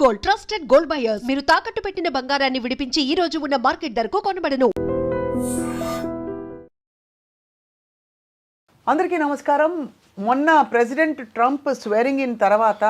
Gold, trusted gold buyers. మీరు తాకట్టు పెట్టిన బంగారాన్ని విడిపించి ఈ రోజు ఉన్న మార్కెట్ ధరకు కొనబడను. అందరికీ నమస్కారం. మొన్న ప్రెసిడెంట్ ట్రంప్ స్వేరింగ్ ఇన్ తర్వాత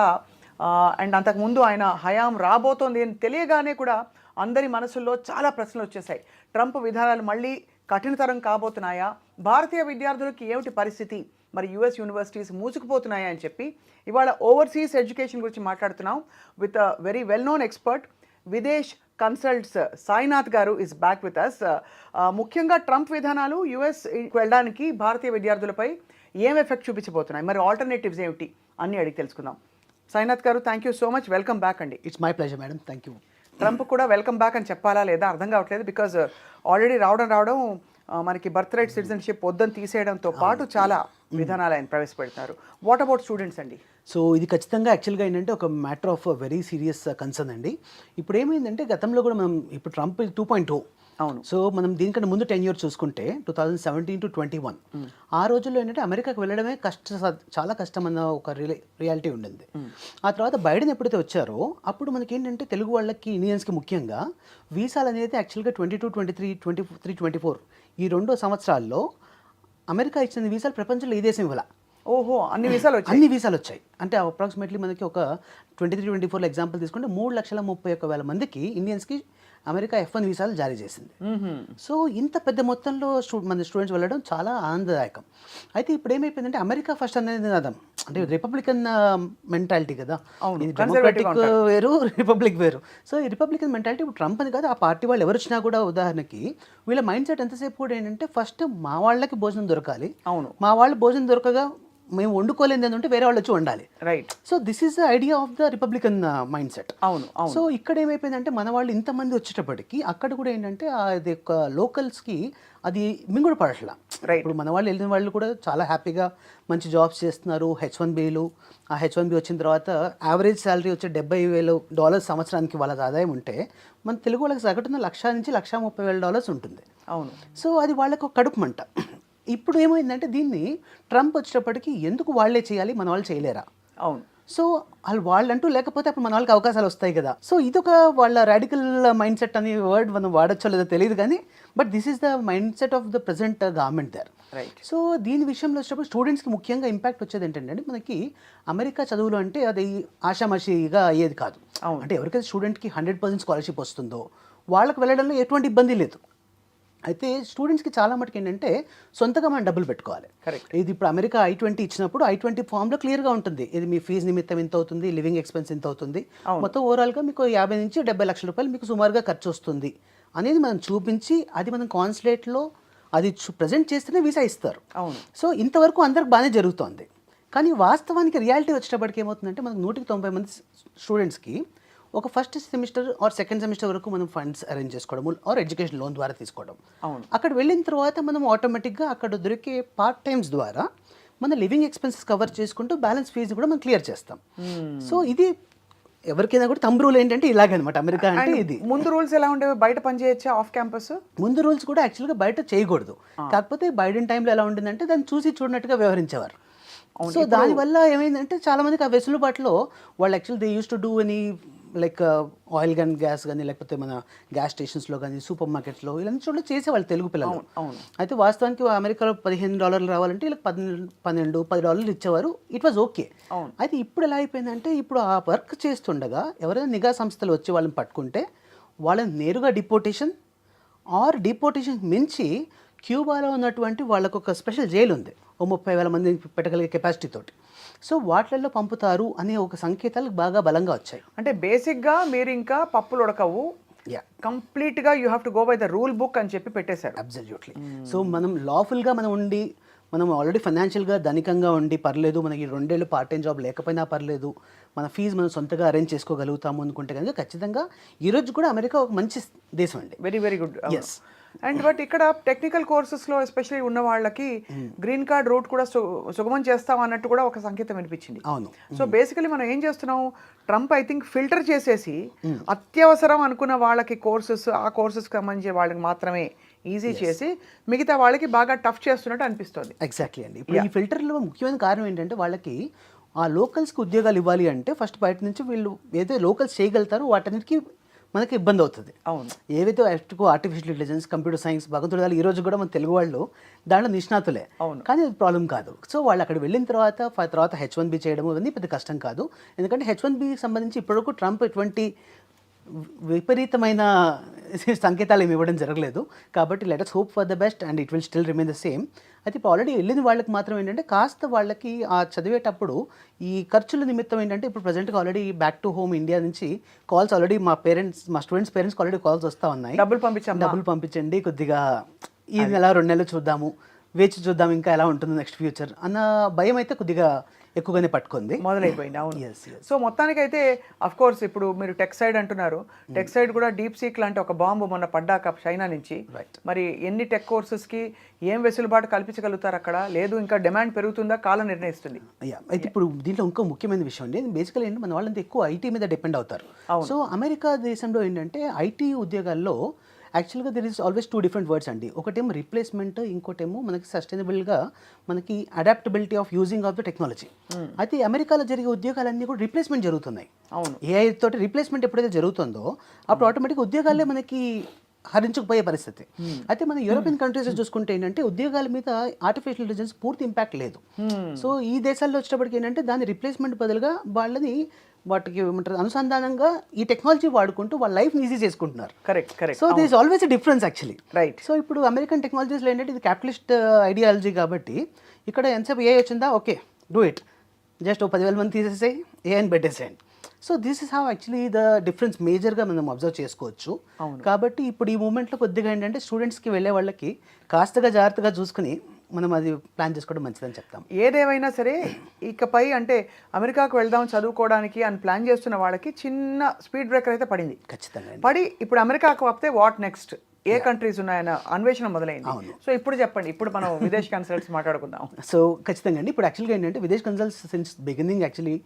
అండ్ అంతకుముందు ఆయన హయాం రాబోతోంది అని తెలియగానే కూడా అందరి మనసుల్లో చాలా ప్రశ్నలు వచ్చేసాయి. ట్రంప్ విధానాలు మళ్ళీ కఠినతరం కాబోతున్నాయా, భారతీయ విద్యార్థులకి ఏమిటి పరిస్థితి, మరి యుఎస్ యూనివర్సిటీస్ మూసుకుపోతున్నాయా అని చెప్పి ఇవాళ ఓవర్సీస్ ఎడ్యుకేషన్ గురించి మాట్లాడుతున్నాం with a very well known expert. Videsh consults Sainath గారు ఇస్ బ్యాక్ విత్ అస్. ముఖ్యంగా ట్రంప్ విధానాలు యుఎస్ వెళ్ళడానికి భారతీయ విద్యార్థులపై ఏం ఎఫెక్ట్ చూపించబోతున్నాయి, మరి ఆల్టర్నేటివ్స్ ఏమిటి అన్నీ అడిగి తెలుసుకుందాం. సాయినాథ్ గారు, thank you so much, welcome back అండి. It's my pleasure madam, thank you. Trump కూడా వెల్కమ్ బ్యాక్ అని చెప్పాలా లేదా అర్థం కావట్లేదు, బికాజ్ ఆల్రెడీ రావడం మనకి బర్త్ రైట్ సిటిజన్షిప్ వద్దని తీసేయడంతో పాటు చాలా విధానాలు ఆయన ప్రవేశపెడతారు. వాట్ అబౌట్ స్టూడెంట్స్ అండి? సో ఇది ఖచ్చితంగా యాక్చువల్గా ఏంటంటే ఒక matter of very serious concern అండి. ఇప్పుడు ఏమైందంటే గతంలో కూడా మనం ఇప్పుడు ట్రంప్ 2.0, అవును. సో మనం దీనికంటే ముందు 10 years చూసుకుంటే 2017 to 21 ఆ రోజుల్లో ఏంటంటే అమెరికాకి వెళ్ళడమే చాలా కష్టం అన్న ఒక రియాలిటీ ఉండింది. ఆ తర్వాత బైడెన్ ఎప్పుడైతే వచ్చారో అప్పుడు మనకి ఏంటంటే తెలుగు వాళ్ళకి, ఇండియన్స్కి ముఖ్యంగా వీసాలు అనేది యాక్చువల్గా 22, 23, 23, 24 ఈ 2 సంవత్సరాల్లో అమెరికా ఇచ్చిన వీసాలు ప్రపంచంలో ఈ దేశం ఇవ్వాల. ఓహో, అన్ని వీసాలు వచ్చాయి. అంటే అప్రాక్సిమేట్లీ మనకి ఒక 23, 24 ఎగ్జాంపుల్ తీసుకుంటే 3,31,000 మందికి ఇండియన్స్కి అమెరికా F1 వీసాలు జారీ చేసింది. సో ఇంత పెద్ద మొత్తంలో మన స్టూడెంట్స్ వెళ్ళడం చాలా ఆనందదాయకం. అయితే ఇప్పుడు ఏమైపోయిందంటే అమెరికా ఫస్ట్ అనేది నినాదం, అంటే రిపబ్లికన్ మెంటాలిటీ కదా, డెమోక్రాటిక్ వేరు, రిపబ్లిక్ వేరు. సో ఈ రిపబ్లికన్ మెంటాలిటీ ఇప్పుడు ట్రంప్ అని కాదు, ఆ పార్టీ వాళ్ళు ఎవరు వచ్చినా కూడా ఉదాహరణకి వీళ్ళ మైండ్ సెట్ ఎంతసేపు కూడా ఏంటంటే ఫస్ట్ మా వాళ్ళకి భోజనం దొరకాలి, అవును, మా వాళ్ళు భోజనం దొరకగా మేము వండుకోలేదు ఏంటంటే వేరే వాళ్ళు వచ్చి వండాలి, right. So this is the idea of the Republican mind set. అవును. సో ఇక్కడ ఏమైపోయిందంటే మన వాళ్ళు ఇంతమంది వచ్చేటప్పటికి అక్కడ కూడా ఏంటంటే అది ఒక లోకల్స్కి అది మింగుడు పడట్లా. ఇప్పుడు మన వాళ్ళు వెళ్ళిన వాళ్ళు కూడా చాలా హ్యాపీగా మంచి జాబ్స్ చేస్తున్నారు. H1Bలు, ఆ H1B వచ్చిన తర్వాత యావరేజ్ శాలరీ వచ్చే $70,000 సంవత్సరానికి వాళ్ళ ఆదాయం ఉంటే మన తెలుగు వాళ్ళకి సగటున $1,00,000 నుంచి $130,000 ఉంటుంది. అవును. సో అది వాళ్ళకి ఒక కడుపు మంట. ఇప్పుడు ఏమైందంటే దీన్ని ట్రంప్ వచ్చేటప్పటికి ఎందుకు వాళ్ళే చేయాలి, మన వాళ్ళు చేయలేరా? అవును. సో వాళ్ళంటూ లేకపోతే అప్పుడు మన వాళ్ళకి అవకాశాలు వస్తాయి కదా. సో ఇదొక వాళ్ళ రాడికల్ మైండ్ సెట్ అనే వర్డ్ మనం వాడచ్చో లేదో తెలియదు కానీ, but this is the mind set of the present government there, right. So దీని విషయంలో వచ్చేటప్పుడు స్టూడెంట్స్కి ముఖ్యంగా ఇంపాక్ట్ వచ్చేది ఏంటంటే మనకి అమెరికా చదువులు అంటే అది ఆషామాషిగా అయ్యేది కాదు. అంటే ఎవరికైతే స్టూడెంట్కి 100% స్కాలర్షిప్ వస్తుందో వాళ్ళకి వెళ్ళడంలో ఎటువంటి ఇబ్బంది లేదు. అయితే స్టూడెంట్స్కి చాలా మటుకు ఏంటంటే సొంతగా మనం డబ్బులు పెట్టుకోవాలి. కరెక్ట్. ఇది ఇప్పుడు అమెరికా I-20 ఇచ్చినప్పుడు I-20 ఫామ్లో క్లియర్గా ఉంటుంది, ఇది మీ ఫీజు నిమిత్తం ఎంత అవుతుంది, లివింగ్ ఎక్స్పెన్స్ ఎంత అవుతుంది, మొత్తం ఓవరాల్గా మీకు 50 నుంచి 70 లక్షల రూపాయలు మీకు సుమారుగా ఖర్చు వస్తుంది అనేది మనం చూపించి అది మనం కాన్సులేట్లో అది ప్రజెంట్ చేస్తేనే వీసా ఇస్తారు. అవును. సో ఇంతవరకు అందరికి బాగానే జరుగుతోంది. కానీ వాస్తవానికి రియాలిటీ వచ్చేటప్పటికి ఏమవుతుందంటే మనకు 190 మంది స్టూడెంట్స్కి ఒక first semester or second semester వరకు మనం ఫండ్స్ అరేంజ్ చేసుకోవడం ఆర్ ఎడ్యుకేషన్ లోన్ ద్వారా తీసుకోవడం. అవును. అక్కడ వెళ్ళిన తర్వాత మనం ఆటోమేటిక్గా అక్కడ దొరికే పార్ట్ టైమ్స్ ద్వారా మన లివింగ్ ఎక్స్పెన్సెస్ కవర్ చేసుకుంటూ బ్యాలెన్స్ ఫీజు కూడా మనం క్లియర్ చేస్తాం. సో ఇది ఎవరికైనా కూడా తంబు రూల్ ఏంటంటే ఇలాగే అనమాట అమెరికా అంటే. ఇది ముందు రూల్స్ ఎలా ఉండేవి, బయట పని చేయొచ్చా ఆఫ్ క్యాంపస్? ముందు రూల్స్ కూడా యాక్చువల్గా బయట చేయకూడదు, కాకపోతే బైడెన్ టైంలో ఎలా ఉండిందంటే దాన్ని చూసి చూడనట్టుగా వ్యవహరించేవారు. సో దానివల్ల ఏమైందంటే చాలా మందికి ఆ వెసులుబాటులో వాళ్ళు actual they use to do any like oil gun gas కానీ లేకపోతే మన గ్యాస్ స్టేషన్స్లో కానీ సూపర్ మార్కెట్స్లో ఇలాంటి చోట్ల చేసేవాళ్ళు తెలుగు పిల్లలు. అయితే వాస్తవానికి అమెరికాలో $15 రావాలంటే వీళ్ళకి $12-10 ఇచ్చేవారు. It was okay. అయితే ఇప్పుడు ఎలా అయిపోయిందంటే ఇప్పుడు ఆ వర్క్ చేస్తుండగా ఎవరైనా నిఘా సంస్థలు వచ్చి వాళ్ళని పట్టుకుంటే వాళ్ళని నేరుగా డిపోటేషన్ ఆర్ డిపోటేషన్ మించి క్యూబాలో ఉన్నటువంటి వాళ్ళకు ఒక స్పెషల్ జైలు ఉంది, 30,000 మంది పెట్టగలిగే కెపాసిటీ తోటి. సో వాటిల్లో పంపుతారు అనే ఒక సంకేతాలు బాగా బలంగా వచ్చాయి. అంటే బేసిక్గా మీరు ఇంకా పప్పులు ఉడకవు, కంప్లీట్గా you have to go by the rule book అని చెప్పి పెట్టేశారు. అబ్సల్యూట్లీ. సో మనం లాఫుల్గా మనం ఉండి మనం ఆల్రెడీ ఫైనాన్షియల్గా ధనికంగా ఉండి పర్లేదు, మనకి 2 ఏళ్ళు పార్ట్ టైం జాబ్ లేకపోయినా పర్లేదు, మన ఫీజు మనం సొంతగా అరేంజ్ చేసుకోగలుగుతాము అనుకుంటే కనుక ఖచ్చితంగా ఈరోజు కూడా అమెరికా ఒక మంచి దేశం అండి. Very very good. Yes. And but ఇక్కడ టెక్నికల్ కోర్సెస్లో ఎస్పెషల్లీ ఉన్న వాళ్ళకి గ్రీన్ కార్డ్ రూట్ కూడా సుగమం చేస్తాం అన్నట్టు కూడా ఒక సంకేతం వినిపించింది. అవును. సో బేసికలీ మనం ఏం చేస్తున్నాం, ట్రంప్ ఐ థింక్ ఫిల్టర్ చేసేసి అత్యవసరం అనుకున్న వాళ్ళకి కోర్సెస్, ఆ కోర్సెస్కి సంబంధించి వాళ్ళకి మాత్రమే ఈజీ చేసి మిగతా వాళ్ళకి బాగా టఫ్ చేస్తున్నట్టు అనిపిస్తుంది. ఎగ్జాక్ట్లీ అండి. ఇప్పుడు ఈ ఫిల్టర్లో ముఖ్యమైన కారణం ఏంటంటే వాళ్ళకి ఆ లోకల్స్కి ఉద్యోగాలు ఇవ్వాలి అంటే ఫస్ట్ బయట నుంచి వీళ్ళు ఏదైతే లోకల్స్ చేయగలుగుతారో వాటన్నిటికీ మనకి ఇబ్బంది అవుతుంది. అవును. ఏవైతే ఆర్టిఫిషియల్ ఇంటెలిజెన్స్, కంప్యూటర్ సైన్స్, భగవంతుడు ఈ రోజు కూడా మన తెలుగు వాళ్ళు దాంట్లో నిష్ణాతులే. అవును. కానీ అది ప్రాబ్లం కాదు. సో వాళ్ళు అక్కడ వెళ్ళిన తర్వాత H1B చేయడం ఇవన్నీ పెద్ద కష్టం కాదు. ఎందుకంటే H1B సంబంధించి ఇప్పటివరకు ట్రంప్ ఎటువంటి విపరీతమైన సంకేతాలు ఏమి ఇవ్వడం జరగలేదు. కాబట్టి let us hope for the best and it will still remain the same. అయితే ఇప్పుడు ఆల్రెడీ వెళ్ళిన వాళ్ళకి మాత్రం ఏంటంటే కాస్త వాళ్ళకి ఆ చదివేటప్పుడు ఈ ఖర్చుల నిమిత్తం ఏంటంటే ఇప్పుడు ప్రజెంట్గా already back to home India నుంచి కాల్స్ ఆల్రెడీ మా స్టూడెంట్స్ పేరెంట్స్కి ఆల్రెడీ కాల్స్ వస్తూ ఉన్నాయి. డబ్బులు పంపించండి, కొద్దిగా ఈ నెల 2 నెలలు చూద్దాము, వేచి చూద్దాం ఇంకా ఎలా ఉంటుందో నెక్స్ట్ ఫ్యూచర్ అన్న భయం అయితే కొద్దిగా ఎక్కువగానే పట్టుకుంది, మొదలైపోయింది. అవును. సో మొత్తానికైతే అఫ్ కోర్స్ ఇప్పుడు మీరు టెక్ సైడ్ అంటున్నారు, టెక్ సైడ్ కూడా డీప్ సీక్ లాంటి ఒక బాంబు మొన్న పడ్డాక చైనా నుంచి, మరి ఎన్ని టెక్ కోర్సెస్కి ఏం వెసులుబాటు కల్పించగలుగుతారు అక్కడ? లేదు ఇంకా డిమాండ్ పెరుగుతుందా, కాలం నిర్ణయిస్తుంది? అయితే ఇప్పుడు దీంట్లో ఇంకో ముఖ్యమైన విషయం అండి, బేసికల్ ఏంటంటే మన వాళ్ళంతా ఎక్కువ ఐటీ మీద డిపెండ్ అవుతారు. సో అమెరికా దేశంలో ఏంటంటే ఐటీ ఉద్యోగాల్లో యాక్చువల్గా there is always 2 different words అండి. ఒకటేమో రీప్లేస్మెంట్, ఇంకోటేమో మనకి సస్టైనబుల్గా మనకి adaptability of using of the technology. అయితే అమెరికాలో జరిగే ఉద్యోగాలన్నీ కూడా రీప్లేస్మెంట్ జరుగుతున్నాయి. అవును. ఏఐ తోటి రీప్లేస్మెంట్ ఎప్పుడైతే జరుగుతుందో అప్పుడు ఆటోమేటిక్గా ఉద్యోగాలే మనకి హరించుకుపోయే పరిస్థితి. అయితే మన యూరోపియన్ కంట్రీస్ చూసుకుంటే ఏంటంటే ఉద్యోగాల మీద ఆర్టిఫిషియల్ ఇంటెలిజెన్స్ పూర్తి ఇంపాక్ట్ లేదు. సో ఈ దేశాల్లో వచ్చేటప్పటికి ఏంటంటే దాని రిప్లేస్మెంట్ బదులుగా వాళ్ళని వాటికి ఏమంటారు అనుసంధానంగా ఈ టెక్నాలజీ వాడుకుంటూ వాళ్ళ లైఫ్ ఈజీ చేసుకుంటున్నారు. Correct. So this is always a difference actually. Right. So ఇప్పుడు అమెరికన్ టెక్నాలజీస్లో ఏంటంటే ఇది క్యాపిటలిస్ట్ ఐడియాలజీ కాబట్టి ఇక్కడ ఎంతసేపు ఏ వచ్చిందా ఓకే డూ ఇట్, జస్ట్ 10,000 మంది తీసేసాయి ఏఐని పెట్టేసేయండి. So this is how actually the difference మేజర్గా మనం అబ్జర్వ్ చేసుకోవచ్చు. కాబట్టి ఇప్పుడు ఈ మూమెంట్లో కొద్దిగా ఏంటంటే స్టూడెంట్స్కి వెళ్ళే వాళ్ళకి కాస్తగా జాగ్రత్తగా చూసుకుని మనం అది ప్లాన్ చేసుకోవడం మంచిదని చెప్తాం. ఏదేమైనా సరే ఇకపై అంటే అమెరికాకు వెళ్దాం చదువుకోవడానికి అని ప్లాన్ చేస్తున్న వాళ్ళకి చిన్న స్పీడ్ బ్రేకర్ అయితే పడింది. ఖచ్చితంగా పడి ఇప్పుడు అమెరికాకు వస్తే వాట్ నెక్స్ట్, ఏ కంట్రీస్ ఉన్నాయన్న అన్వేషణ మొదలైంది. సో ఇప్పుడు చెప్పండి, ఇప్పుడు మనం విదేశ్ కన్సల్ట్స్ మాట్లాడుకుందాం. సో ఖచ్చితంగా అండి, ఇప్పుడు యాక్చువల్గా ఏంటంటే Videsh consults since beginning actually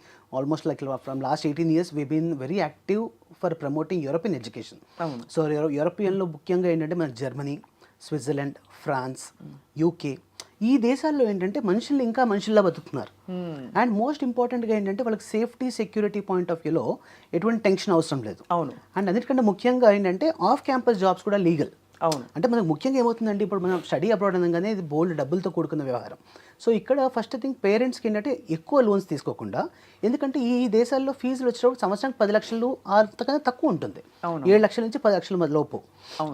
almost like from last 18 years we been very active for promoting European education. So యూరోపియన్లో ముఖ్యంగా ఏంటంటే మన జర్మనీ, స్విట్జర్లాండ్, ఫ్రాన్స్, యూకే ఈ దేశాల్లో ఏంటంటే మనుషులు ఇంకా మనుషుల్లా బతుకుతున్నారు. అండ్ మోస్ట్ ఇంపార్టెంట్గా ఏంటంటే వాళ్ళకి సేఫ్టీ సెక్యూరిటీ పాయింట్ ఆఫ్ వ్యూలో ఎటువంటి టెన్షన్ అవసరం లేదు. అవును. అండ్ అన్నిటికంటే ముఖ్యంగా ఏంటంటే ఆఫ్ క్యాంపస్ జాబ్స్ కూడా లీగల్. అవును. అంటే మనకు ముఖ్యంగా ఏమవుతుందంటే ఇప్పుడు మనం స్టడీ అబ్రాడ్ అనగానే ఇది బోల్డ్ డబ్బులతో కూడుకున్న వ్యవహారం. సో ఇక్కడ ఫస్ట్ థింగ్ పేరెంట్స్కి ఏంటంటే ఎక్కువ లోన్స్ తీసుకోకుండా, ఎందుకంటే ఈ దేశాల్లో ఫీజులు వచ్చేటప్పుడు సంవత్సరానికి 10 లక్షలు అంతకన్నా తక్కువ ఉంటుంది, 7 లక్షల నుంచి 10 లక్షల లోపు.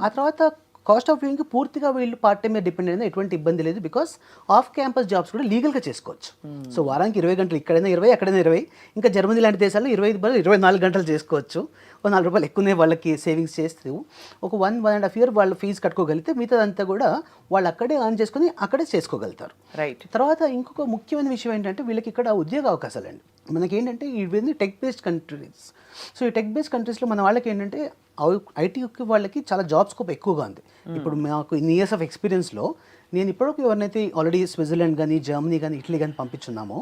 ఆ తర్వాత కాస్ట్ ఆఫ్ లివింగ్కి పూర్తిగా వీళ్ళు పార్ట్ టైం మీద డిపెండ్ అయినా ఎటువంటి ఇబ్బంది లేదు, బికాస్ ఆఫ్ క్యాంపస్ జాబ్స్ కూడా లీగల్గా చేసుకోవచ్చు. సో వారానికి 20 గంటలు, ఇక్కడైనా 20, అక్కడైనా 20. ఇంకా జర్మనీ లాంటి దేశాల్లో 24 గంటలు చేసుకోవచ్చు. ఒక ₹4 ఎక్కువనే వాళ్ళకి సేవింగ్స్ చేస్తూ ఒక 1.5 year వాళ్ళు ఫీజు కట్టుకోగలిగితే మిగతాదంతా కూడా వాళ్ళు అక్కడే ఆన్ చేసుకుని అక్కడే చేసుకోగలుగుతారు. రైట్. తర్వాత ఇంకొక ముఖ్యమైన విషయం ఏంటంటే వీళ్ళకి ఇక్కడ ఉద్యోగ అవకాశాలు అండి. మనకేంటంటే ఇవన్నీ టెక్ బేస్డ్ కంట్రీస్. సో ఈ టెక్ బేస్డ్ కంట్రీస్లో మన వాళ్ళకి ఏంటంటే ఐటీకి వాళ్ళకి చాలా జాబ్ స్కోప్ ఎక్కువగా ఉంది. ఇప్పుడు మాకు ఇన్ని ఇయర్స్ ఆఫ్ ఎక్స్పీరియన్స్లో నేను ఇప్పటివరకు ఎవరినైతే ఆల్రెడీ స్విట్జర్లాండ్ కానీ, జర్మనీ కానీ, ఇటలీ కానీ పంపించున్నామో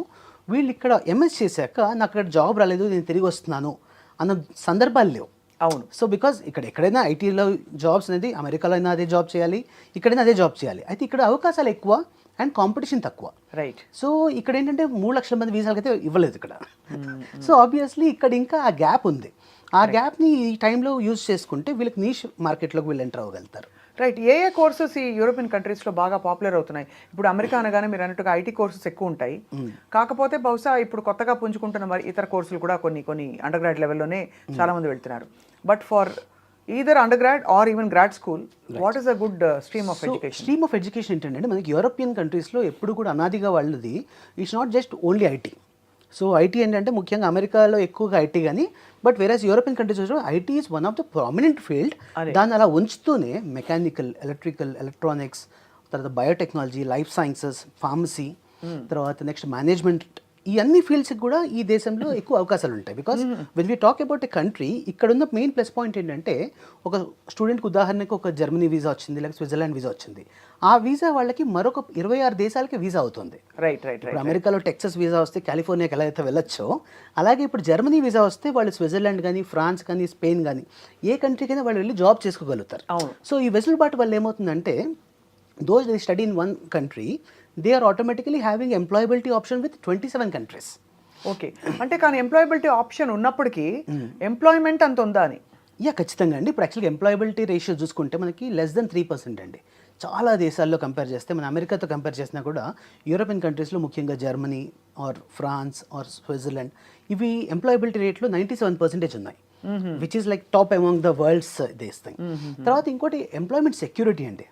వీళ్ళు ఇక్కడ ఎంఎస్ చేశాక నాకు అక్కడ జాబ్ రాలేదు, నేను తిరిగి వస్తున్నాను అన్న సందర్భాలు లేవు. అవును. సో బికాజ్ ఇక్కడ ఎక్కడైనా ఐటీలో జాబ్స్ అనేది అమెరికాలో అయినా అదే జాబ్ చేయాలి, ఇక్కడైనా అదే జాబ్ చేయాలి. అయితే ఇక్కడ అవకాశాలు ఎక్కువ అండ్ కాంపిటీషన్ తక్కువ. రైట్. సో ఇక్కడ ఏంటంటే 3 లక్షల మంది వీసాలకి అయితే ఇవ్వలేదు ఇక్కడ. సో ఆబ్వియస్లీ ఇక్కడ ఇంకా ఆ గ్యాప్ ఉంది. ఆ గ్యాప్ని ఈ టైంలో యూజ్ చేసుకుంటే వీళ్ళకి నీష్ మార్కెట్లోకి వీళ్ళు ఎంటర్ అవ్వగలుగుతారు. రైట్. ఏ కోర్సెస్ ఈ యూరోపియన్ కంట్రీస్లో బాగా పాపులర్ అవుతున్నాయి? ఇప్పుడు అమెరికా అనగానే మీరు అన్నట్టుగా ఐటీ కోర్సెస్ ఎక్కువ ఉంటాయి. కాకపోతే బహుశా ఇప్పుడు కొత్తగా పుంజుకుంటున్న మరి ఇతర కోర్సులు కూడా కొన్ని అండర్ గ్రాడ్ లెవెల్లోనే చాలా మంది వెళ్తున్నారు. But for either under grad or even grad school, what is a good stream of education? Stream of education ఏంటంటే మనకి యూరోపియన్ కంట్రీస్లో ఎప్పుడు కూడా అనాదిగా వాళ్ళది it's not just only IT. So IT ఏంటంటే ముఖ్యంగా అమెరికాలో ఎక్కువగా ఐటీ కానీ, బట్ వేరేస్ European countries IT is one of the prominent field. దాన్ని అలా ఉంచుతూనే మెకానికల్, ఎలక్ట్రికల్, ఎలక్ట్రానిక్స్, తర్వాత బయోటెక్నాలజీ, లైఫ్ సైన్సెస్, ఫార్మసీ, తర్వాత నెక్స్ట్ మేనేజ్మెంట్, ఈ అన్ని ఫీల్డ్స్కి కూడా ఈ దేశంలో ఎక్కువ అవకాశాలు ఉంటాయి. Because when we talk about a country, ఇక్కడ ఉన్న మెయిన్ ప్లస్ పాయింట్ ఏంటంటే ఒక స్టూడెంట్కి ఉదాహరణకు ఒక జర్మనీ వీసా వచ్చింది, లేకపోతే స్విట్జర్లాండ్ వీసా వచ్చింది. ఆ వీసా వాళ్ళకి మరొక 26 దేశాలకి వీసా అవుతుంది. రైట్. ఇప్పుడు అమెరికాలో టెక్సస్ వీసా వస్తే కాలిఫోర్నియాకి ఎలా అయితే వెళ్ళొచ్చో, అలాగే ఇప్పుడు జర్మనీ వీసా వస్తే వాళ్ళు స్విట్జర్లాండ్ కానీ, ఫ్రాన్స్ కానీ, స్పెయిన్ కానీ ఏ కంట్రీకైనా వాళ్ళు వెళ్ళి జాబ్ చేసుకోగలుగుతారు. సో ఈ వెసులుబాటు వల్ల ఏమవుతుందంటే those they study in one country, they are automatically having employability option with 27 countries. Okay, అంటే కానీ ఎంప్లాయబిలిటీ ఆప్షన్ ఉన్నప్పటికీ ఎంప్లాయ్మెంట్ అంత ఉందా అని? ఖచ్చితంగా అండి. ఇప్పుడు యాక్చువల్గా ఎంప్లాయబిలిటీ రేషియో చూసుకుంటే మనకి లెస్ దెన్ 3% అండి. చాలా దేశాల్లో కంపేర్ చేస్తే, మన అమెరికాతో కంపేర్ చేసినా కూడా యూరోపియన్ కంట్రీస్లో ముఖ్యంగా Germany or France or Switzerland ఇవి ఎంప్లాయబిలిటీ రేట్లో 97% ఉన్నాయి, which is like top among the world's these thing. తర్వాత ఇంకోటి ఎంప్లాయ్మెంట్ సెక్యూరిటీ అండి.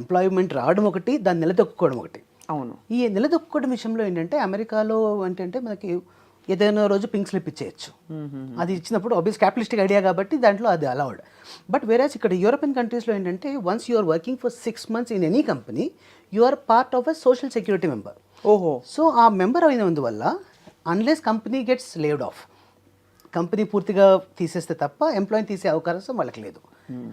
ఎంప్లాయ్మెంట్ రావడం ఒకటి, దాన్ని నిలదొక్కుకోవడం ఒకటి. అవును. ఈ నిలదొక్కుకోవడం విషయంలో ఏంటంటే అమెరికాలో ఏంటంటే మనకి ఏదైనా రోజు పింక్ స్లిప్ ఇచ్చేయచ్చు. అది ఇచ్చినప్పుడు ఆబ్వియస్ క్యాపిటలిస్టిక్ ఐడియా కాబట్టి దాంట్లో అది అలౌడ్. బట్ వేరేస్ ఇక్కడ యూరోపియన్ కంట్రీస్లో ఏంటంటే once you are working for 6 months in any company, you are part of a social security member. ఓహో. సో ఆ మెంబర్ అయినందువల్ల unless company gets laid off, company పూర్తిగా తీసేస్తే తప్ప ఎంప్లాయీని తీసే అవకాశం వాళ్ళకి లేదు.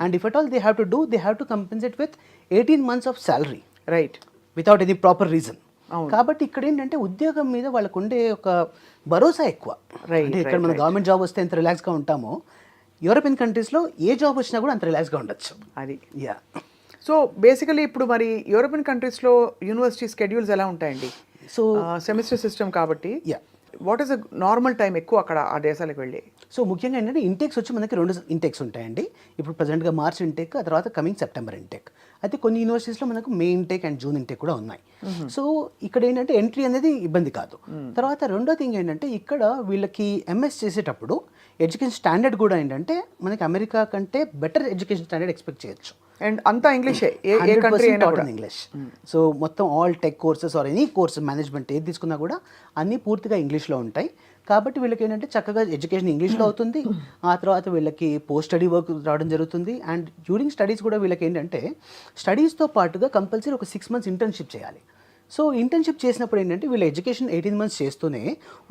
And if at all they have to do, they have to compensate with 18 months of salary, right, without any proper reason. కాబట్టి ఇక్కడ ఏంటంటే ఉద్యోగం మీద వాళ్ళకు ఉండే ఒక భరోసా ఎక్కువ. అంటే ఇక్కడ మన గవర్నమెంట్ జాబ్ వస్తే ఎంత రిలాక్స్గా ఉంటామో, యూరోపియన్ కంట్రీస్లో ఏ జాబ్ వచ్చినా కూడా అంత రిలాక్స్గా ఉండొచ్చు. అది సో బేసికలీ ఇప్పుడు మరి యూరోపియన్ కంట్రీస్లో యూనివర్సిటీ స్కెడ్యూల్స్ ఎలా ఉంటాయండి? సో సెమిస్టర్ సిస్టమ్ కాబట్టి what is the normal time ఎక్కువ అక్కడ ఆ దేశాలకు వెళ్ళి? సో ముఖ్యంగా ఏంటంటే ఇంటేక్స్ వచ్చి మనకి 2 ఇంటేక్స్ ఉంటాయండి. ఇప్పుడు ప్రజెంట్గా మార్చ్ ఇంటేక్, ఆ తర్వాత కమింగ్ సెప్టెంబర్ ఇంటేక్. అయితే కొన్ని యూనివర్సిటీస్లో మనకు మే ఇంటేక్ అండ్ జూన్ ఇంటేక్ కూడా ఉన్నాయి. సో ఇక్కడ ఏంటంటే ఎంట్రీ అనేది ఇబ్బంది కాదు. తర్వాత రెండో థింగ్ ఏంటంటే ఇక్కడ వీళ్ళకి ఎంఎస్ చేసేటప్పుడు ఎడ్యుకేషన్ స్టాండర్డ్ కూడా ఏంటంటే మనకి అమెరికా కంటే బెటర్ ఎడ్యుకేషన్ స్టాండర్డ్ ఎక్స్పెక్ట్ చేయొచ్చు. అండ్ అంతా ఇంగ్లీషే, ఏ కంట్రీ అయినా కూడా ఇంగ్లీష్. సో మొత్తం all tech courses or any course management ఏది తీసుకున్నా కూడా అన్నీ పూర్తిగా ఇంగ్లీష్లో ఉంటాయి. కాబట్టి వీళ్ళకి ఏంటంటే చక్కగా ఎడ్యుకేషన్ ఇంగ్లీష్లో అవుతుంది. ఆ తర్వాత వీళ్ళకి పోస్ట్ స్టడీ వర్క్ రావడం జరుగుతుంది. అండ్ డ్యూరింగ్ స్టడీస్ కూడా వీళ్ళకి ఏంటంటే స్టడీస్తో పాటుగా కంపల్సరీ ఒక 6 months ఇంటర్న్షిప్ చేయాలి. సో ఇంటర్న్షిప్ చేసినప్పుడు ఏంటంటే వీళ్ళ ఎడ్యుకేషన్ 18 months చేస్తూనే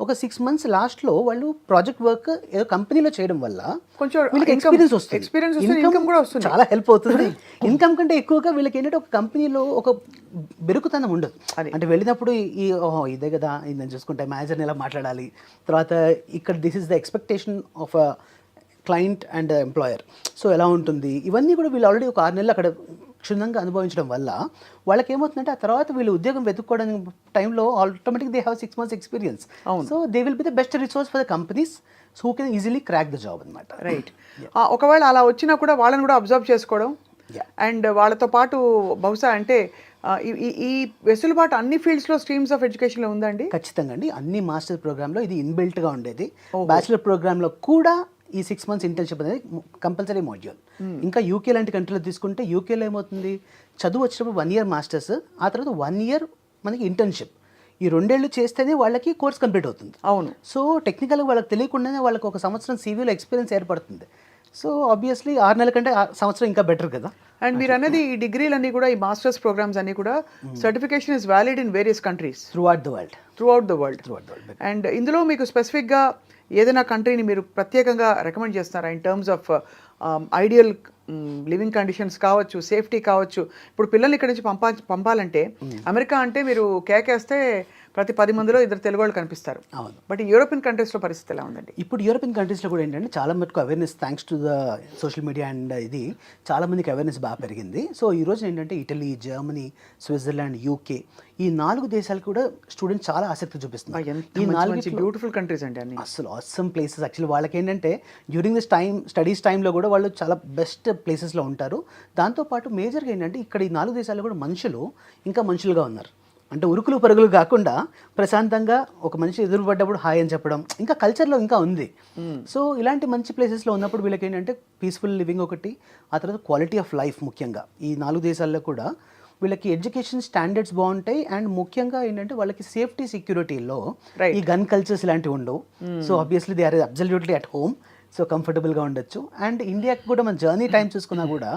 ఒక 6 months లాస్ట్లో వాళ్ళు ప్రాజెక్ట్ వర్క్ ఏదో కంపెనీలో చేయడం వల్ల కొంచెం వీళ్ళకి ఎక్స్పీరియన్స్ వస్తుంది, ఇన్కమ్ కూడా వస్తుంది, చాలా హెల్ప్ అవుతుంది. ఇన్కమ్ కంటే ఎక్కువగా వీళ్ళకి ఏంటంటే ఒక కంపెనీలో ఒక బెరుకుతనం ఉండదు. అంటే వెళ్ళినప్పుడు ఇదే కదా, నేను చూసుకుంటే మేనేజర్ని ఎలా మాట్లాడాలి, తర్వాత ఇక్కడ this is the expectation of a client and employer, so ఎలా ఉంటుంది, ఇవన్నీ కూడా వీళ్ళు ఆల్రెడీ ఒక 6 నెలలు అక్కడ క్షుణ్ణంగా అనుభవించడం వల్ల వాళ్ళకి ఏమవుతుందంటే ఆ తర్వాత వీళ్ళు ఉద్యోగం వెతుక్కోవడానికి టైంలో automatic they have 6 months experience. So they will be the best resource for the companies who can easily crack the job అనమాట. రైట్. ఒకవేళ అలా వచ్చినా కూడా వాళ్ళని కూడా అబ్జర్వ్ చేసుకోవడం అండ్ వాళ్ళతో పాటు బహుశా అంటే ఈ వెసులుబాటు అన్ని ఫీల్డ్స్లో స్ట్రీమ్స్ ఆఫ్ ఎడ్యుకేషన్లో ఉందండి? ఖచ్చితంగా అండి. అన్ని మాస్టర్ ప్రోగ్రాంలో ఇది ఇన్బిల్ట్గా ఉండేది. బ్యాచిలర్ ప్రోగ్రాంలో కూడా ఈ 6 months ఇంటర్న్షిప్ అనేది కంపల్సరీ మాడ్యూల్. ఇంకా యూకే లాంటి కంట్రీలో తీసుకుంటే యూకేలో ఏమవుతుంది, చదువు వచ్చినప్పుడు 1 year మాస్టర్స్, ఆ తర్వాత 1 year మనకి ఇంటర్న్షిప్. ఈ 2 ఏళ్ళు చేస్తేనే వాళ్ళకి కోర్స్ కంప్లీట్ అవుతుంది. అవును. సో టెక్నికల్గా వాళ్ళకి తెలియకుండానే వాళ్ళకి ఒక సంవత్సరం సివిలో ఎక్స్పీరియన్స్ ఏర్పడుతుంది. సో ఆబ్వియస్లీ 6 నెలల కంటే సంవత్సరం ఇంకా బెటర్ కదా. అండ్ మీరు అనేది ఈ డిగ్రీలన్నీ కూడా, ఈ మాస్టర్స్ ప్రోగ్రామ్స్ అన్నీ కూడా certification is valid in various countries through out the world. And ఇందులో మీకు స్పెసిఫిక్గా ఏదైనా కంట్రీని మీరు ప్రత్యేకంగా రికమెండ్ చేస్తారా in terms of ideal living conditions కావచ్చు, సేఫ్టీ కావచ్చు? ఇప్పుడు పిల్లల్ని ఇక్కడ నుంచి పంపాలంటే అమెరికా అంటే మీరు కేకేస్తే ప్రతి 10 మందిలో 2 తెలుగు వాళ్ళు కనిపిస్తారు. అవును. బట్ ఈ యూరోపియన్ కంట్రీస్లో పరిస్థితి ఎలా ఉందండి? ఇప్పుడు యూరోపియన్ కంట్రీస్లో కూడా ఏంటంటే చాలా మటుకు awareness, thanks to the social media and ఇది చాలా మందికి అవేర్నెస్ బాగా పెరిగింది. సో ఈ రోజు ఏంటంటే ఇటలీ, జర్మనీ, స్విట్జర్లాండ్, యూకే ఈ 4 దేశాలు కూడా స్టూడెంట్స్ చాలా ఆసక్తి చూపిస్తున్నారు. ఈ 4 బ్యూటిఫుల్ కంట్రీస్ అండి అన్ని, అసలు ఆసమ్ ప్లేసెస్. యాక్చువల్లీ వాళ్ళకి ఏంటంటే డ్యూరింగ్ దిస్ స్టడీస్ టైంలో కూడా వాళ్ళు చాలా బెస్ట్ ప్లేసెస్లో ఉంటారు. దాంతోపాటు మేజర్గా ఏంటంటే ఇక్కడ ఈ 4 దేశాల్లో కూడా మనుషులు ఇంకా మనుషులుగా ఉన్నారు. అంటే ఉరుకులు పరుగులు కాకుండా ప్రశాంతంగా ఒక మనిషి ఎదురుపడ్డప్పుడు హాయ్ అని చెప్పడం ఇంకా కల్చర్లో ఇంకా ఉంది. సో ఇలాంటి మంచి ప్లేసెస్లో ఉన్నప్పుడు వీళ్ళకి ఏంటంటే పీస్ఫుల్ లివింగ్ ఒకటి, ఆ తర్వాత క్వాలిటీ ఆఫ్ లైఫ్ ముఖ్యంగా ఈ 4 దేశాల్లో కూడా వీళ్ళకి ఎడ్యుకేషన్ స్టాండర్డ్స్ బాగుంటాయి. అండ్ ముఖ్యంగా ఏంటంటే వాళ్ళకి సేఫ్టీ సెక్యూరిటీలో ఈ గన్ కల్చర్స్ ఇలాంటివి ఉండవు. So obviously they are absolutely at home, so కంఫర్టబుల్గా ఉండొచ్చు. అండ్ ఇండియాకి కూడా మన జర్నీ టైం చూసుకున్నా కూడా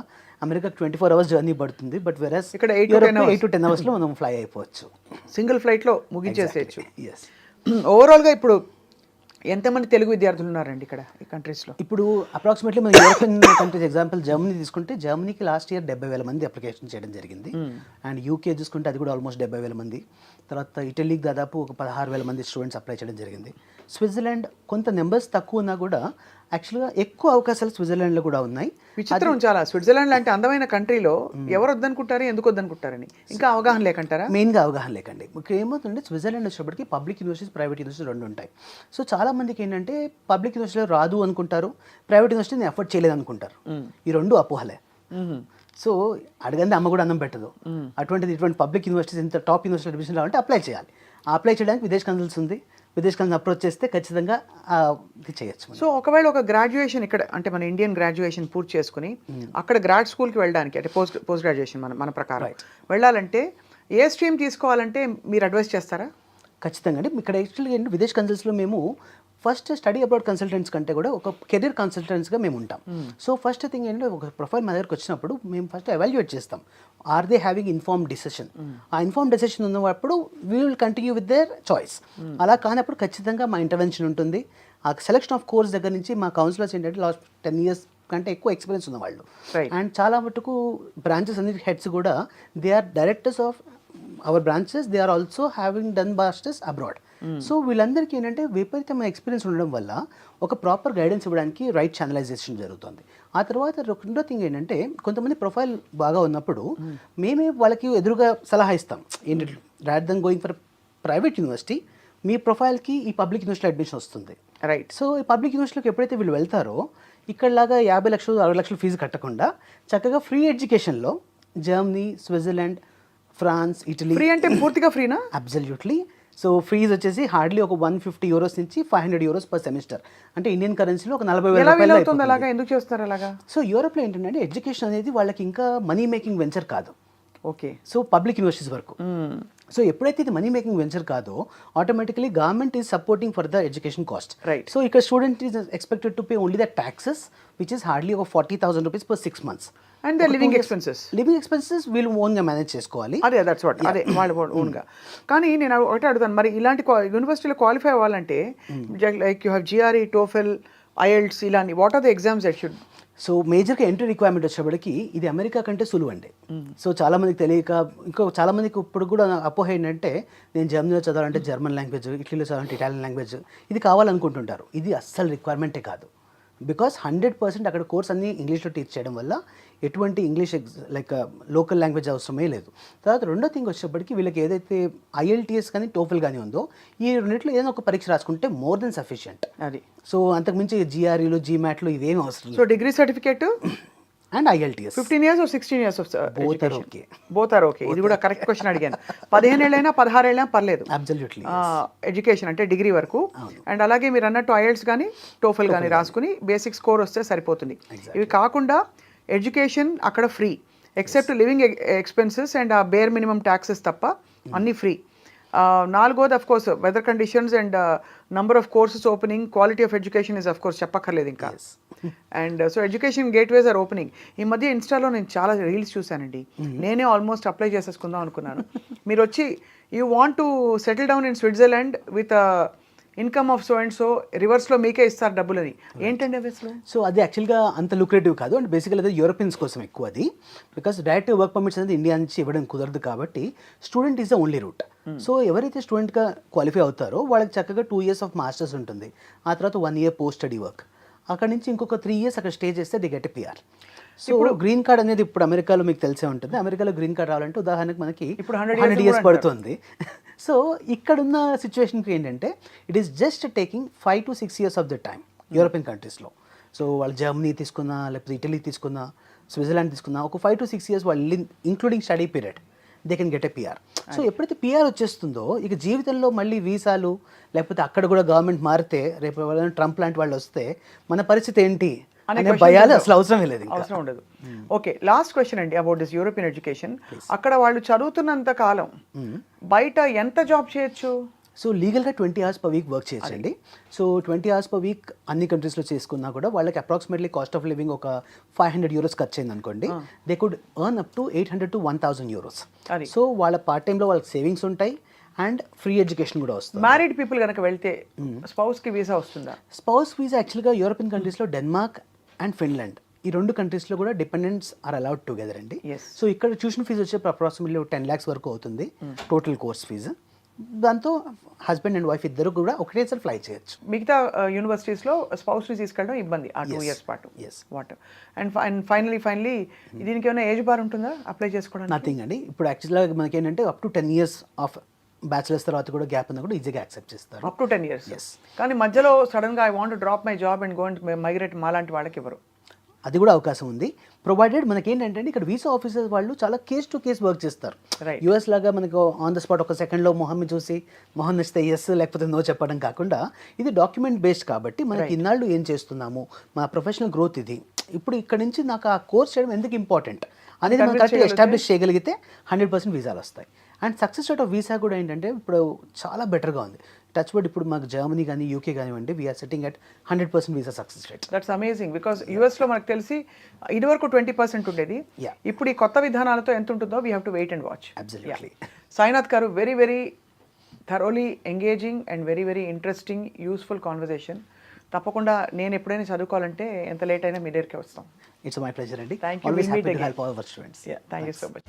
అమెరికా 24 hours జర్నీ పడుతుంది. బట్ వెరస్ ఇక్కడ 8 to 10 hours మనం ఫ్లై అయిపోవచ్చు, సింగిల్ ఫ్లైట్లో ముగించేసేయచ్చు. ఎస్. ఓవరాల్గా ఇప్పుడు ఎంతమంది తెలుగు విద్యార్థులు ఉన్నారండి ఇక్కడ ఈ కంట్రీస్లో? ఇప్పుడు అప్రాక్సిమేట్లీ మన యూరోపియన్ కంట్రీస్ ఎగ్జాంపుల్ జర్మనీ తీసుకుంటే జర్మనీకి లాస్ట్ ఇయర్ 70,000 మంది అప్లికేషన్ చేయడం జరిగింది. అండ్ యూకే చూసుకుంటే అది కూడా ఆల్మోస్ట్ 70,000 మంది. తర్వాత ఇటలీకి దాదాపు ఒక 16,000 మంది స్టూడెంట్స్ అప్లై చేయడం జరిగింది. స్విట్జర్లాండ్ కొంత నెంబర్స్ తక్కువ ఉన్నా కూడా యాక్చువల్గా ఎక్కువ అవకాశాలు స్విట్జర్లాండ్లో కూడా ఉన్నాయి. విచిత్రం చాలా. స్విట్జర్లాండ్ లాంటి అందమైన కంట్రీలో ఎవరు వద్దనుకుంటారు, ఎందుకు వద్దనుకుంటారని ఇంకా అవగాహన లేకంటారా? మెయిన్గా అవగాహన లేకండి. మీకు ఏమవుతుందంటే స్విట్జర్లాండ్ వచ్చేప్పటికి పబ్లిక్ యూనివర్సిటీస్, ప్రైవేట్ యూనివర్సిటీస్ రెండు ఉంటాయి. సో చాలా మందికి ఏంటంటే పబ్లిక్ యూనివర్సిటీలో రాదు అనుకుంటారు, ప్రైవేట్ యూనివర్సిటీని ఎఫర్ట్ చేయలేదు అనుకుంటారు. ఈ రెండు అపోహలే. సో అడగంది అమ్మ కూడా అన్నం పెట్టదు. ఇటువంటి పబ్లిక్ యూనివర్సిటీస్ ఇంత టాప్ యూనివర్సిటీ అడ్మిషన్ రావాలంటే అప్లై చేయాలి. అప్లై చేయడానికి విదేశ్ కన్సల్స్ ఉంది. విదేశ్ కన్సల్స్ అప్రోచ్ చేస్తే ఖచ్చితంగా ఇది చేయొచ్చు. సో ఒకవేళ ఒక గ్రాడ్యుయేషన్ ఇక్కడ అంటే మన ఇండియన్ గ్రాడ్యుయేషన్ పూర్తి చేసుకుని అక్కడ గ్రాడ్ స్కూల్కి వెళ్ళడానికి అంటే పోస్ట్ గ్రాడ్యుయేషన్ మన ప్రకారం వెళ్ళాలంటే ఏ స్ట్రీమ్ తీసుకోవాలంటే మీరు అడ్వైస్ చేస్తారా? ఖచ్చితంగా అండి. ఇక్కడ యాక్చువల్గా ఏంటి విదేశ్ కన్సల్ట్స్లో మేము ఫస్ట్ స్టడీ అబ్రాడ్ కన్సల్టెంట్స్ కంటే కూడా ఒక కెరీర్ కన్సల్టెంట్స్గా మేము ఉంటాం. సో ఫస్ట్ థింగ్ ఏంటంటే ఒక ప్రొఫైల్ మా దగ్గరకు వచ్చినప్పుడు మేము ఫస్ట్ ఎవాల్యుయేట్ చేస్తాం. Are they having inform decision? ఆ ఇన్ఫార్మ్ డిసిషన్ ఉన్నప్పుడు we will continue with their choice. అలా కానప్పుడు ఖచ్చితంగా మా ఇంటర్వెన్షన్ ఉంటుంది. ఆ సెలెక్షన్ ఆఫ్ కోర్స్ దగ్గర నుంచి మా కౌన్సిలర్స్ ఏంటంటే లాస్ట్ 10 years కంటే ఎక్కువ ఎక్స్పీరియన్స్ ఉన్న వాళ్ళు. అండ్ చాలా మటుకు బ్రాంచెస్ అన్ని హెడ్స్ కూడా they are directors of our branches, they are also having done masters abroad. So వీళ్ళందరికీ ఏంటంటే విపరీతమైన ఎక్స్పీరియన్స్ ఉండడం వల్ల ఒక ప్రాపర్ గైడెన్స్ ఇవ్వడానికి రైట్ ఛానలైజేషన్ జరుగుతుంది. ఆ తర్వాత రెండో థింగ్ ఏంటంటే కొంతమంది ప్రొఫైల్ బాగా ఉన్నప్పుడు మేమే వాళ్ళకి ఎదురుగా సలహా ఇస్తాం. ఏంటంటే rather than going for private university, మీ ప్రొఫైల్కి ఈ పబ్లిక్ యూనివర్సిటీ అడ్మిషన్ వస్తుంది. రైట్. సో ఈ పబ్లిక్ యూనివర్సిటీకి ఎప్పుడైతే వీళ్ళు వెళ్తారో ఇక్కడలాగా 50 లక్షలు 60 లక్షలు ఫీజు కట్టకుండా చక్కగా ఫ్రీ ఎడ్యుకేషన్లో Germany, Switzerland, France, Italy. Free అంటే పూర్తిగా ఫ్రీనా? అబ్సల్యూట్లీ. సో ఫీజు వచ్చేసి హార్డ్లీ ఒక 150 euros నుంచి 500 euros పర్ సెమిస్టర్. అంటే ఇండియన్ కరెన్సీలో ఒక 40,000 రూపాయలు. అలాగా ఎందుకు చేస్తారు అలాగా? సో యూరోప్లో ఏంటంటే ఎడ్యుకేషన్ అనేది వాళ్ళకి ఇంకా మనీ మేకింగ్ వెంచర్ కాదు. ఓకే. సో పబ్లిక్ యూనివర్సిటీస్ వరకు. సో ఎప్పుడైతే ఇది మనీ మేకింగ్ వెంచర్ కాదో automatically government is supporting for the education cost. Right. So ఇక్కడ student is expected to pay only the taxes which is hardly ఒక 40,000 rupees per 6 months. And the living expenses వీళ్ళు ఓన్గా manage చేసుకోవాలి. అదే that's what అదే వాళ్ళు ఓన్గా. కానీ నేను ఒకటే అడుగుతాను, మరి ఇలాంటి యూనివర్సిటీలో క్వాలిఫై అవ్వాలంటే like you have GRE, TOEFL, IELTS ఇలాంటి what are the exams that should? So మేజర్గా ఎంట్రీ రిక్వైర్మెంట్ వచ్చేప్పటికి ఇది అమెరికా కంటే సులువు అండి. సో చాలా మందికి తెలియక ఇంకో చాలా మందికి ఇప్పుడు కూడా అపోహ ఏంటంటే నేను జర్మనీలో చదవాలంటే జర్మన్ లాంగ్వేజ్, ఇటలీలో చదవాలంటే ఇటాలియన్ లాంగ్వేజ్ ఇది కావాలనుకుంటుంటారు. ఇది అస్సలు రిక్వైర్మెంటే కాదు. బికాస్ 100% అక్కడ కోర్స్ అన్ని ఇంగ్లీష్లో టీచ్ చేయడం వల్ల ఎటువంటి ఇంగ్లీష్ లైక్ లోకల్ లాంగ్వేజ్ అవసరమే లేదు. తర్వాత రెండో థింగ్ వచ్చేప్పటికి వీళ్ళకి ఏదైతే ఐఎల్టీఎస్ కానీ టోఫెల్ కానీ ఉందో ఈ రెండింటిలో ఏదైనా ఒక పరీక్ష రాసుకుంటే మోర్ దెన్ సఫిషియంట్. అది. సో అంతకుమించి జిఆర్ఈలు, జీమాట్లు ఇవేమి అవసరం లేదు. So degree certificate and IELTS 15 years or 16 years of both are okay. Both are okay. ఇది కూడా కరెక్ట్ క్వశ్చన్ అడిగాను. 15 ఏళ్ళైనా 16 ఏళ్ళైనా పర్లేదు. అబ్సల్యూట్లీ. ఎడ్యుకేషన్ అంటే డిగ్రీ వరకు. అండ్ అలాగే మీరు అన్నట్టు ఐఎల్టీఎస్ కానీ టోఫెల్ కానీ రాసుకుని బేసిక్ స్కోర్ వస్తే సరిపోతుంది. ఇవి కాకుండా ఎడ్యుకేషన్ అక్కడ free except living expenses and ఆ బేర్ మినిమం ట్యాక్సెస్ తప్ప అన్నీ ఫ్రీ. నాలుగోది of course weather conditions and number of courses opening, quality of education is of course చెప్పక్కర్లేదు ఇంకా. And so education gateways are opening. ఈ మధ్య ఇన్స్టాలో నేను చాలా రీల్స్ చూశానండి. నేనే ఆల్మోస్ట్ అప్లై చేసేసుకుందాం అనుకున్నాను. మీరు వచ్చి you want to settle down in Switzerland with income of so and so రివర్స్లో మీకే ఇస్తారు డబ్బులని. ఏంటండి అవి అసలు? సో అది యాక్చువల్గా అంత లుక్రేటివ్ కాదు. అండ్ బేసికల్ అది యూరోపియన్స్ కోసం ఎక్కువ అది. బికాస్ డైరెక్ట్ వర్క్ పర్మిట్స్ అనేది ఇండియా నుంచి ఇవ్వడం కుదరదు కాబట్టి student is the only route. So ఎవరైతే స్టూడెంట్గా క్వాలిఫై అవుతారో వాళ్ళకి చక్కగా 2 years ఆఫ్ మాస్టర్స్ ఉంటుంది. ఆ తర్వాత 1 year పోస్ట్ స్టడీ వర్క్. అక్కడ నుంచి ఇంకొక 3 years అక్కడ స్టే చేస్తే ది గెట్ పిఆర్. సో ఇప్పుడు గ్రీన్ కార్డ్ అనేది ఇప్పుడు అమెరికాలో మీకు తెలిసే ఉంటుంది. అమెరికాలో గ్రీన్ కార్డ్ రావాలంటే ఉదాహరణకు మనకి ఇప్పుడు 100 years పడుతుంది. సో ఇక్కడున్న సిచ్యువేషన్కి ఏంటంటే it is just taking 5 to 6 years of the time European కంట్రీస్లో. సో వాళ్ళు జర్మనీ తీసుకున్నా, లేకపోతే ఇటలీ తీసుకున్నా, స్విట్జర్లాండ్ తీసుకున్నా ఒక 5 to 6 years వాళ్ళు including study period they can get a PR. So ఎప్పుడైతే పిఆర్ వచ్చేస్తుందో ఇక జీవితంలో మళ్ళీ వీసాలు లేకపోతే అక్కడ కూడా గవర్నమెంట్ మారితే రేపు ట్రంప్ లాంటి వాళ్ళు వస్తే మన పరిస్థితి ఏంటి అనే భయాలు అసలు అవసరమే లేదు, అవసరం ఉండదు. ఓకే, లాస్ట్ క్వశ్చన్ అండి అబౌట్ దిస్ యూరోపియన్ ఎడ్యుకేషన్. అక్కడ వాళ్ళు చదువుతున్నంత కాలం బయట ఎంత జాబ్ చేయొచ్చు? సో లీగల్గా 20 hours per week వర్క్ చేయొచ్చండి. సో 20 hours per week అన్ని కంట్రీస్లో చేసుకున్నా కూడా వాళ్ళకి అప్రాక్సిమేట్లీ కాస్ట్ ఆఫ్ లివింగ్ ఒక 500 euros ఖర్చు అయింది అనుకోండి. They could earn up to 800 to 1000 euros. So వాళ్ళ పార్ట్ టైంలో వాళ్ళకి సేవింగ్స్ ఉంటాయి అండ్ ఫ్రీ ఎడ్యుకేషన్ కూడా వస్తుంది. మ్యారీడ్ పీపుల్ కనుక వెళ్తే స్పౌస్కి వీసా వస్తుందా? స్పౌస్ వీసా యాక్చువల్గా యూరోపియన్ కంట్రీస్లో డెన్మార్క్ అండ్ ఫిన్లాండ్ ఈ 2 కంట్రీస్లో కూడా డిపెండెంట్స్ ఆర్ అలౌడ్ టుగెదర్ అండి. సో ఇక్కడ ట్యూషన్ ఫీజు వచ్చే అప్రాక్సిమేట్లీ 10 lakhs వరకు అవుతుంది టోటల్ కోర్స్ ఫీజు. దాంతో హస్బెండ్ అండ్ వైఫ్ ఇద్దరు కూడా ఒకటేసారి ఫ్లై చేయొచ్చు. మిగతా యూనివర్సిటీస్లో స్పౌస్ని తీసుకెళ్ళడం ఇబ్బంది ఆ 2 ఇయర్స్ పాటు. Yes. వాట్ అండ్ ఫైనలీ దీనికి ఏమైనా ఏజ్ బార్ ఉంటుందా అప్లై చేసుకోవడానికి? నథింగ్ అండి. ఇప్పుడు యాక్చువల్గా మనకి ఏంటంటే up to 10 years of bachelors తర్వాత కూడా గ్యాప్ ఉన్నా కూడా ఈజీగా యాక్సెప్ట్ చేస్తారు. Up to 10 years. Yes. కానీ మధ్యలో సడన్గా I want drop my job and go and migrate మాలాంటి వాళ్ళకి ఎవరు? అది కూడా అవకాశం ఉంది, ప్రొవైడెడ్ మనకి ఏంటంటే ఇక్కడ వీసా ఆఫీసర్స్ వాళ్ళు చాలా కేస్ టు కేస్ వర్క్ చేస్తారు. Right. యూఎస్ లాగా మనకు ఆన్ ద స్పాట్ ఒక సెకండ్లో మొహం చూసి మొహం నచ్చితే ఎస్ లేకపోతే నో చెప్పడం కాకుండా ఇది డాక్యుమెంట్ బేస్డ్ కాబట్టి మనకి ఇన్నాళ్ళు ఏం చేస్తున్నాము, మా ప్రొఫెషనల్ గ్రోత్ ఇది, ఇప్పుడు ఇక్కడ నుంచి నాకు ఆ కోర్స్ చేయడం ఎందుకు ఇంపార్టెంట్ అనేది మనం కరెక్ట్గా ఎస్టాబ్లిష్ చేయగలిగితే 100% వీసాలు వస్తాయి. And success rate of visa కూడా ఏంటంటే ఇప్పుడు చాలా బెటర్గా ఉంది. టచ్ వుడ్ ఇప్పుడు మాకు జర్మనీ కానీ యూకే కానివ్వండి, we're setting at 100% visa success rate. That's amazing because యూఎస్లో మనకు తెలిసి ఇదివరకు 20% ఉండేది. Yeah. ఇప్పుడు ఈ కొత్త విధానాలతో ఎంత ఉంటుందో we have to wait and watch. Absolutely. Sainath గారు, very very thoroughly engaging and very very interesting useful conversation. తప్పకుండా నేను ఎప్పుడైనా చదువుకోవాలంటే ఎంత లేట్ అయినా మీ దగ్గరికి వస్తాం. ఇట్స్ మై ప్లెజర్ అండి. Thank you. Always We'll meet happy to again. help all our students. Thank you so much.